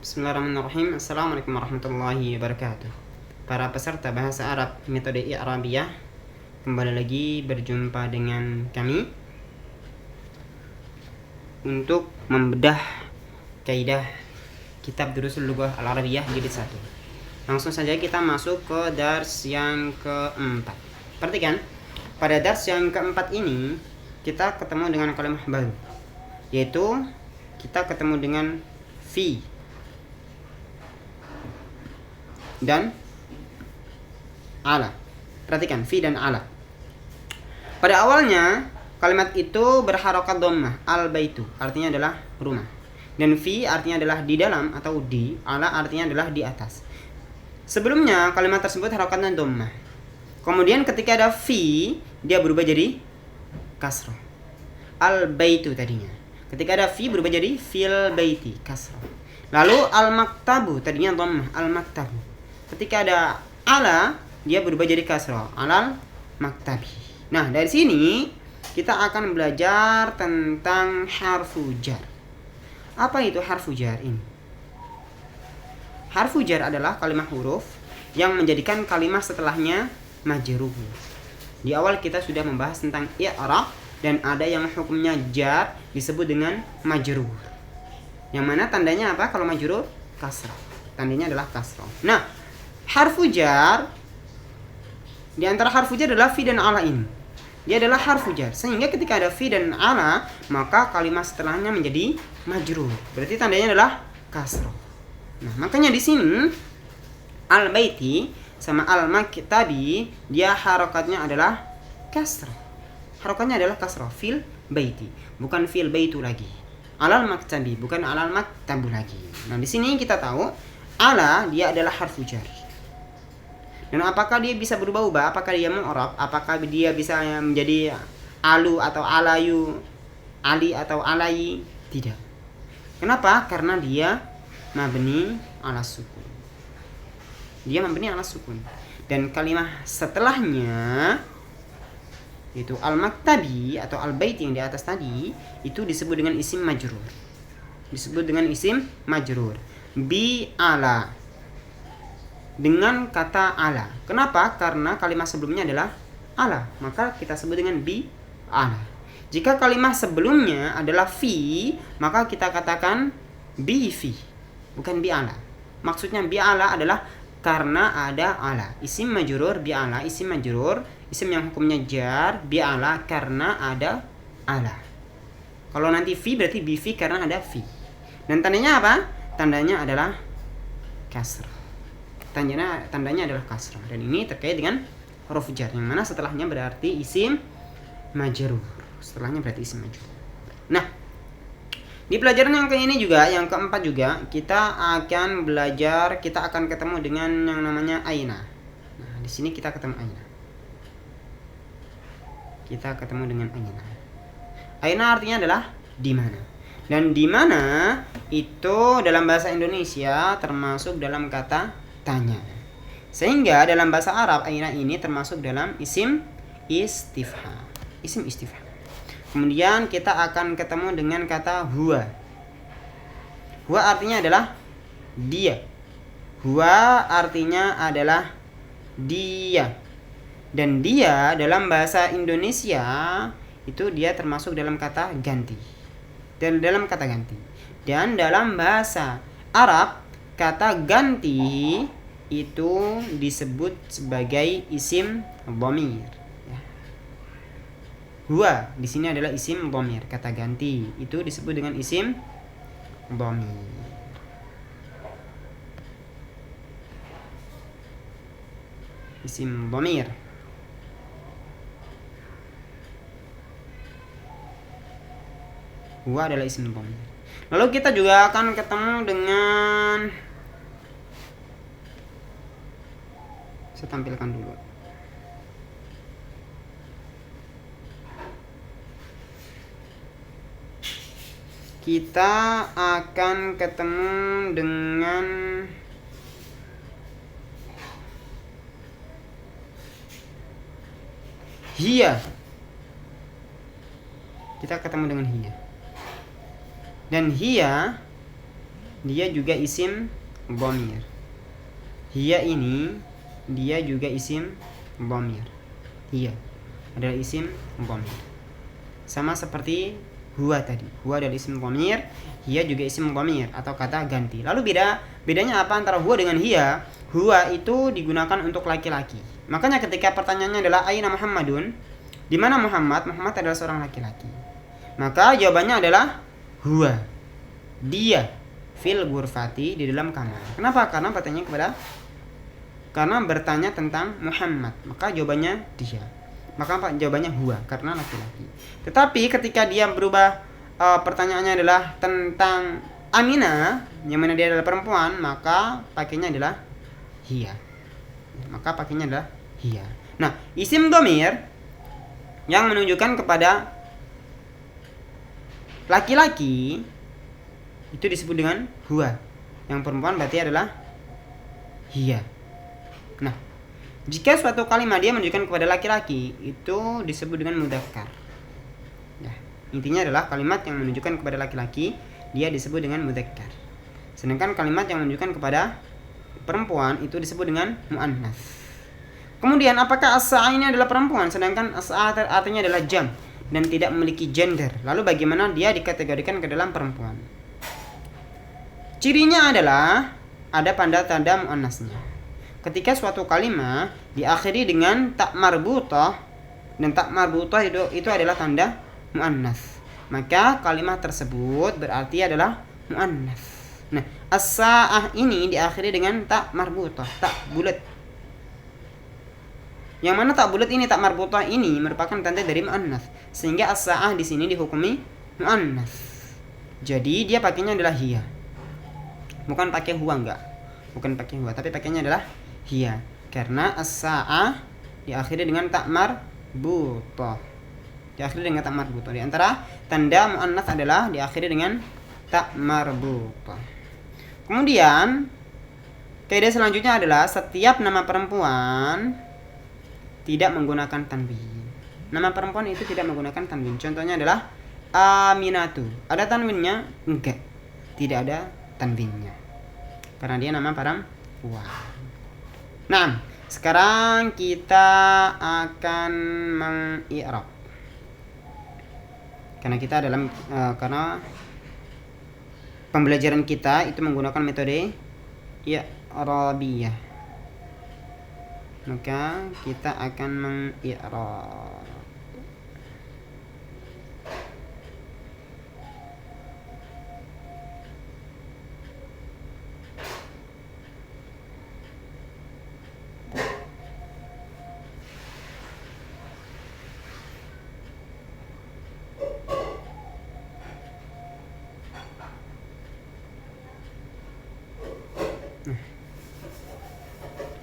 Bismillahirrahmanirrahim. Assalamualaikum warahmatullahi wabarakatuh. Para peserta bahasa Arab metode I'rabiyah, kembali lagi berjumpa dengan kami untuk membedah kaidah kitab Durusul Lughah Al-Arabiyah jilid 1. Langsung saja kita masuk ke dars yang keempat. Perhatikan, pada dars yang keempat ini kita ketemu dengan kalimat baru, yaitu kita ketemu dengan fi dan ala. Perhatikan, fi dan ala. Pada awalnya kalimat itu berharokat dhammah, al-baitu artinya adalah rumah, dan fi artinya adalah di dalam atau di, ala artinya adalah di atas. Sebelumnya kalimat tersebut harokatnya dhammah. Kemudian ketika ada fi, dia berubah jadi kasrah. Al-baitu tadinya. Ketika ada fi berubah jadi fil baiti, kasrah. Lalu al-maktabu tadinya dhammah, al-maktabu. Ketika ada ala, dia berubah jadi kasrah, alal maktabi. Nah, dari sini kita akan belajar tentang harfu jar. Apa itu harfu jar ini? Harfu jar adalah kalimat huruf yang menjadikan kalimat setelahnya majrur. Di awal kita sudah membahas tentang i'rab, dan ada yang hukumnya jar disebut dengan majrur. Yang mana tandanya apa kalau majrur? Kasrah. Tandanya adalah kasrah. Nah, harfu jar, di antara harfu jar adalah fi dan ala ini. Dia adalah harfu jar, sehingga ketika ada fi dan ala, maka kalimat setelahnya menjadi majrur. Berarti tandanya adalah kasrah. Nah, makanya di sini al-baiti sama al-maktabi, dia harokatnya adalah kasrah. Harokatnya adalah kasrah, fil baiti, bukan fil baitu lagi. Alal maktabi, bukan alal maktabu lagi. Nah, di sini kita tahu ala dia adalah harfu jar. Dan apakah dia bisa berubah-ubah? Apakah dia mu'rab? Apakah dia bisa menjadi alu atau alayu, ali atau alayi? Tidak. Kenapa? Karena dia mabni ala sukun. Dia mabni ala sukun. Dan kalimat setelahnya, yaitu al-maktabi atau al-bait yang di atas tadi, itu disebut dengan isim majrur. Disebut dengan isim majrur. Bi ala, dengan kata ala. Kenapa? Karena kalimat sebelumnya adalah ala, maka kita sebut dengan bi ala. Jika kalimat sebelumnya adalah fi, maka kita katakan bi fi, bukan bi ala. Maksudnya bi ala adalah karena ada ala. Isim majrur bi ala, isim majrur, isim yang hukumnya jar, bi ala karena ada ala. Kalau nanti fi berarti bi fi karena ada fi. Dan tandanya apa? Tandanya adalah kasrah. Tandanya adalah kasrah, dan ini terkait dengan huruf jar yang mana setelahnya berarti isim majrur. Nah, di pelajaran yang ini juga, yang keempat juga, kita akan belajar, kita akan ketemu dengan yang namanya aina. Nah, di sini kita ketemu aina. Kita ketemu dengan aina. Aina artinya adalah di mana. Dan di mana itu dalam bahasa Indonesia termasuk dalam kata tanya. Sehingga dalam bahasa Arab aina ini termasuk dalam isim istifham. Isim istifham. Kemudian kita akan ketemu dengan kata huwa. Huwa artinya adalah dia. Huwa artinya adalah dia. Dan dia dalam bahasa Indonesia itu dia termasuk dalam kata ganti. Dan dalam kata ganti. Dan dalam bahasa Arab kata ganti itu disebut sebagai isim dhamir. Ya. Huwa di sini adalah isim dhamir. Kata ganti itu disebut dengan isim dhamir. Isim dhamir. Huwa adalah isim dhamir. Lalu kita juga akan ketemu dengan, saya tampilkan dulu. Kita akan ketemu dengan hiya. Kita ketemu dengan hiya. Dan hiya dia juga isim dhamir. Hiya ini dia juga isim dhamir. Hiya adalah isim dhamir. Sama seperti huwa tadi. Huwa adalah isim dhamir, hiya juga isim dhamir atau kata ganti. Lalu bedanya apa antara huwa dengan hiya? Huwa itu digunakan untuk laki-laki. Makanya ketika pertanyaannya adalah aina Muhammadun, di mana Muhammad? Muhammad adalah seorang laki-laki. Maka jawabannya adalah huwa. Dia fil ghurfati, di dalam kamar. Kenapa? Karena bertanya tentang Muhammad, maka jawabannya dia. Maka jawabannya huwa, karena laki-laki. Tetapi ketika dia berubah, pertanyaannya adalah tentang Aminah, yang mana dia adalah perempuan, maka pakainya adalah hiya. Nah, isim dhamir yang menunjukkan kepada laki-laki itu disebut dengan huwa. Yang perempuan berarti adalah hiya. Nah, jika suatu kalimat dia menunjukkan kepada laki-laki, itu disebut dengan mudzakkar. Ya, intinya adalah kalimat yang menunjukkan kepada laki-laki, dia disebut dengan mudzakkar. Sedangkan kalimat yang menunjukkan kepada perempuan itu disebut dengan muannats. Kemudian apakah as-sa'a ini adalah perempuan, sedangkan as-sa'a artinya adalah jam dan tidak memiliki gender? Lalu bagaimana dia dikategorikan ke dalam perempuan? Cirinya adalah ada tanda muannasnya. Ketika suatu kalimat diakhiri dengan tak marbutah, dan tak marbutah itu adalah tanda muannas, maka kalimat tersebut berarti adalah muannas. Nah, as-sa'ah ini diakhiri dengan tak marbutah, tak bulat. Yang mana tak bulat ini, tak marbutah ini merupakan tanda dari muannas, sehingga as-sa'ah di sini dihukumi muannas. Jadi dia pakainya adalah hiya. Bukan pakai huwa, tapi pakainya adalah hiya, karena as-sa'ah diakhiri dengan tak marbutah. Di antara tanda muannats adalah diakhiri dengan tak marbutah. Kemudian kaidah selanjutnya adalah setiap nama perempuan tidak menggunakan tanwin. Nama perempuan itu tidak menggunakan tanwin. Contohnya adalah Aminatu. Ada tanwinnya? Enggak. Tidak ada tanwinnya. Karena dia nama perempuan. Nah, sekarang kita akan mengi'rab. Karena pembelajaran kita itu menggunakan metode i'rabiyah. Maka kita akan mengi'rab.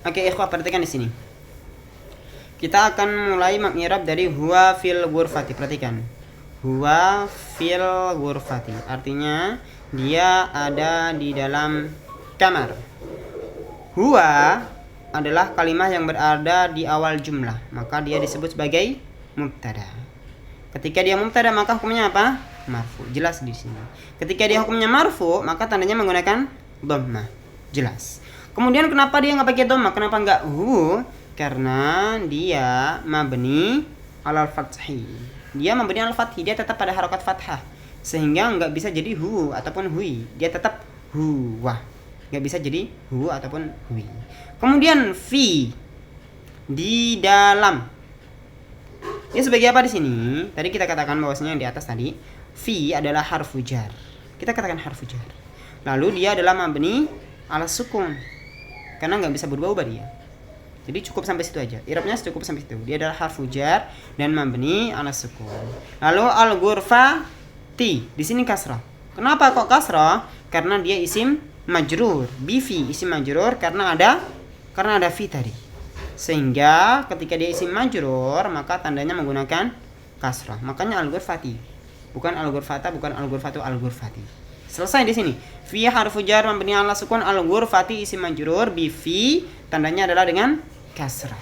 Oke, ikhwah, perhatikan di sini. Kita akan mulai mengi'rab dari huwa fil ghurfati. Perhatikan. Huwa fil ghurfati. Artinya dia ada di dalam kamar. Huwa adalah kalimat yang berada di awal jumlah, maka dia disebut sebagai mubtada. Ketika dia mubtada, maka hukumnya apa? Marfu. Jelas di sini. Ketika dia hukumnya marfu, maka tandanya menggunakan dhammah. Jelas. Kemudian kenapa dia nggak pakai dhammah? Kenapa nggak hu? Karena dia mabni alal fathi. Dia mabni alal fathi, dia tetap pada harokat fathah, sehingga nggak bisa jadi hu ataupun hui. Dia tetap huwa, nggak bisa jadi hu ataupun hui. Kemudian fi, di dalam. Ini sebagai apa di sini? Tadi kita katakan bahwasanya yang di atas tadi fi adalah harfu jar. Kita katakan harfu jar. Lalu dia adalah mabni ala sukun, karena nggak bisa berubah-ubah dia. Jadi cukup sampai situ aja. I'rabnya cukup sampai situ. Dia adalah harfu jar dan mabni ala sukun. Lalu al-ghurfati, di sini kasrah. Kenapa kok kasrah? Karena dia isim majrur. Bifi isim majrur karena ada fi tadi. Sehingga ketika dia isim majrur, maka tandanya menggunakan kasrah. Makanya al-ghurfati. Bukan al-ghurfata, bukan al-ghurfatu, al-ghurfati. Selesai di sini. Fi harfu jar mabni ala sukun, al-ghurfati isim majrur bi fi, tandanya adalah dengan kasrah.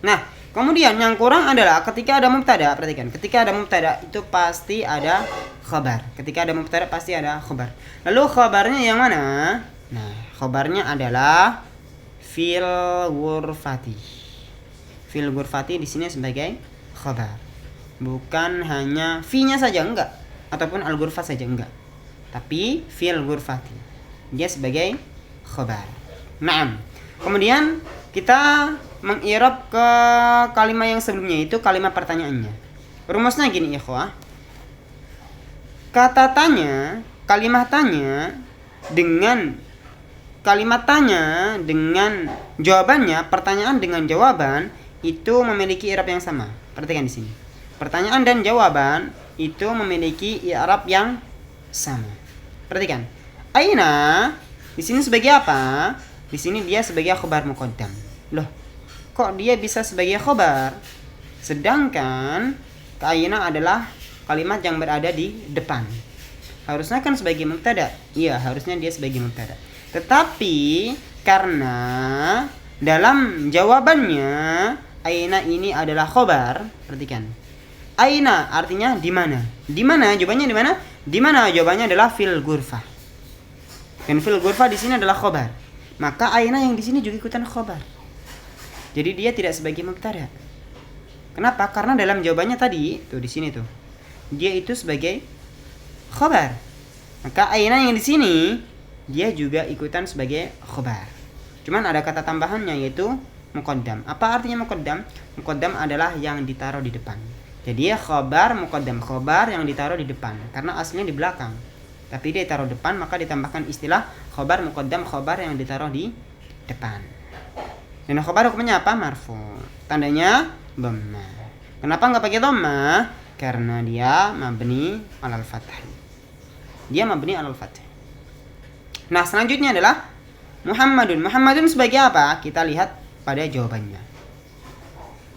Nah, Kemudian yang kurang adalah ketika ada mubtada, perhatikan, ketika ada mubtada itu pasti ada khabar. Ketika ada mubtada pasti ada khabar. Lalu khabarnya yang mana? Nah, khabarnya adalah fil ghurfati. Fil ghurfati di sini sebagai khabar. Bukan hanya fi-nya saja, enggak, ataupun al-ghurfah saja, enggak. Tapi fil ghurfati. Dia sebagai khabar. Naam. Kemudian kita mengirab ke kalimat yang sebelumnya, itu kalimat pertanyaannya. Rumusnya gini ikhwah. Kata tanya, kalimat tanya dengan jawabannya, pertanyaan dengan jawaban itu memiliki i'rab yang sama. Perhatikan di sini. Pertanyaan dan jawaban itu memiliki i'rab yang sama. Perhatikan. Aina di sini sebagai apa? Di sini dia sebagai khabar muqaddam. Loh, kok dia bisa sebagai khobar? Sedangkan aina adalah kalimat yang berada di depan. Harusnya kan sebagai mubtada. Iya, harusnya dia sebagai mubtada. Tetapi karena dalam jawabannya aina ini adalah khobar, perhatikan. Aina artinya di mana? Di mana? Jawabannya di mana? Di mana? Jawabannya adalah fil ghurfah. Dan fil ghurfah di sini adalah khobar. Maka aina yang di sini juga ikutan khobar. Jadi dia tidak sebagai mubtada. Kenapa? Karena dalam jawabannya tadi, tuh di sini tuh, dia itu sebagai khabar. Maka aina yang di sini dia juga ikutan sebagai khabar. Cuman ada kata tambahannya yaitu muqaddam. Apa artinya muqaddam? Muqaddam adalah yang ditaruh di depan. Jadi khabar muqaddam, khabar yang ditaruh di depan. Karena aslinya di belakang. Tapi dia taruh depan, maka ditambahkan istilah khabar muqaddam, khabar yang ditaruh di depan. Dan khabar hukumnya apa? Marfu. Tandanya dhammah. Kenapa enggak pakai dhammah? Karena dia mabni alal fath. Dia mabni alal fath. Nah, selanjutnya adalah Muhammadun. Muhammadun sebagai apa? Kita lihat pada jawabannya.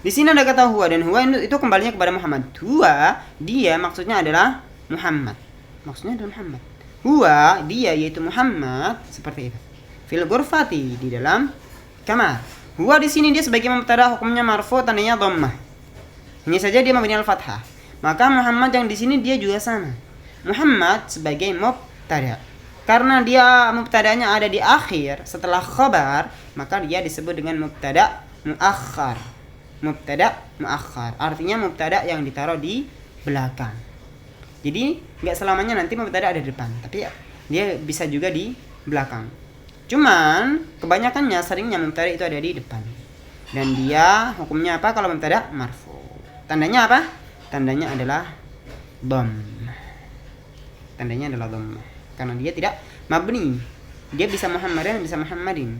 Di sini ada kata huwa, dan huwa itu kembalinya kepada Muhammad. Huwa, dia maksudnya adalah Muhammad. Maksudnya adalah Muhammad. Huwa, dia yaitu Muhammad, seperti itu. Fil ghurfati, di dalam kamar. Huwa di sini dia sebagai mubtada, hukumnya marfu, tandanya dhammah. Hanya saja dia mabni al-fathah. Maka Muhammad yang di sini dia juga sama. Muhammad sebagai mubtada. Karena dia mubtadanya ada di akhir setelah khabar, maka dia disebut dengan mubtada muakhar. Mubtada muakhar. Artinya mubtada yang ditaruh di belakang. Jadi enggak selamanya nanti mubtada ada di depan, tapi dia bisa juga di belakang. Cuman kebanyakannya seringnya mubtada itu ada di depan. Dan dia hukumnya apa kalau mubtada? Marfu. Tandanya apa? Tandanya adalah dhammah. Tandanya adalah dhammah. Karena dia tidak mabni. Dia bisa Muhammadin, bisa Muhammadin.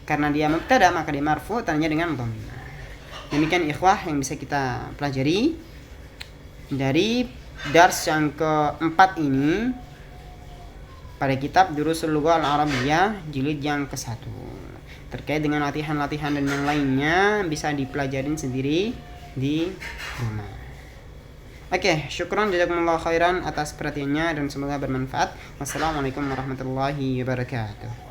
Karena dia mubtada maka dia marfu, tandanya dengan dhammah. Demikian ikhwah yang bisa kita pelajari dari dars yang keempat ini pada kitab Durusul Lughah Al-Arabiyyah jilid yang ke-1. Terkait dengan latihan-latihan dan yang lainnya bisa dipelajarin sendiri di rumah. Oke, syukran jazakumullah khairan atas perhatiannya dan semoga bermanfaat. Wassalamualaikum warahmatullahi wabarakatuh.